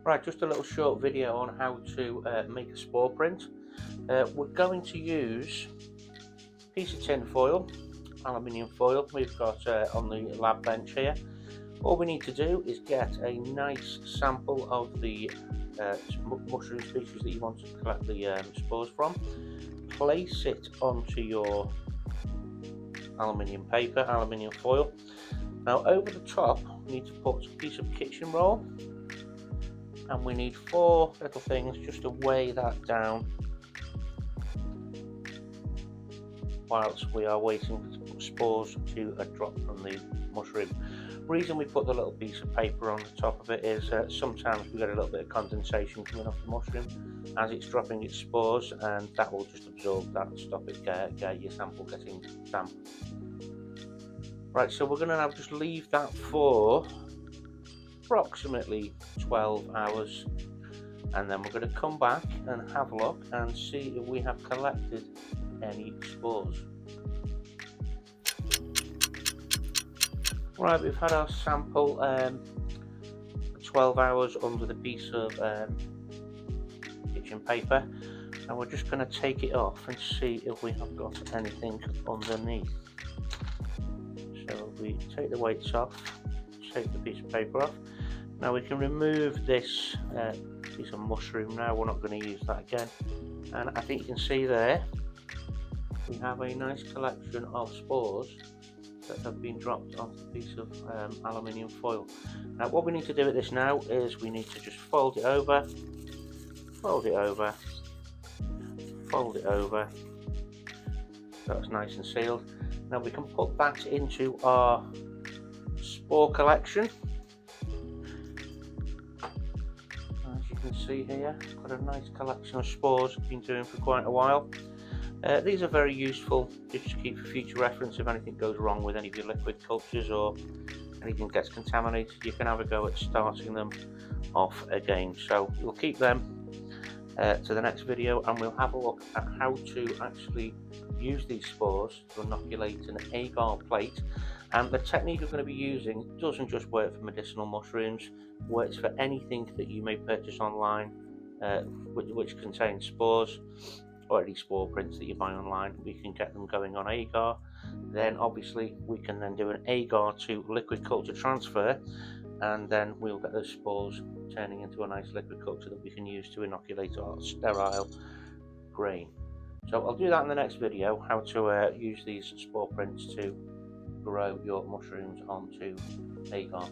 Right, just a little short video on how to make a spore print. We're going to use a piece of tin foil, aluminium foil we've got on the lab bench here. All we need to do is get a nice sample of the mushroom species that you want to collect the spores from. Place it onto your aluminium paper, aluminium foil. Now over the top we need to put a piece of kitchen roll, and we need 4 little things just to weigh that down whilst we are waiting for spores to drop from the mushroom. Reason we put the little piece of paper on the top of it is sometimes we get a little bit of condensation coming off the mushroom as it's dropping its spores, and that will just absorb that and stop it get your sample getting damp. Right, so we're going to now just leave that for approximately 12 hours, and then we're going to come back and have a look and see if we have collected any spores. Right, we've had our sample 12 hours under the piece of kitchen paper, and we're just going to take it off and see if we have got anything underneath. So we take the weights off, take the piece of paper off. Now we can remove this piece of mushroom now, we're not going to use that again, and I think you can see there we have a nice collection of spores that have been dropped onto the piece of aluminium foil. Now what we need to do with this now is we need to just fold it over, fold it over, fold it over, so it's nice and sealed. Now we can put that into our spore collection. As you can see here, got a nice collection of spores I've been doing for quite a while. These are very useful just to keep for future reference. If anything goes wrong with any of your liquid cultures or anything gets contaminated, you can have a go at starting them off again. So we'll keep them to the next video, and we'll have a look at how to actually use these spores to inoculate an agar plate. And the technique we're going to be using doesn't just work for medicinal mushrooms, works for anything that you may purchase online which contains spores, or any spore prints that you buy online. We can get them going on agar. Then obviously we can then do an agar to liquid culture transfer, and then we'll get those spores turning into a nice liquid culture that we can use to inoculate our sterile grain. So I'll do that in the next video, how to use these spore prints to grow your mushrooms onto agar.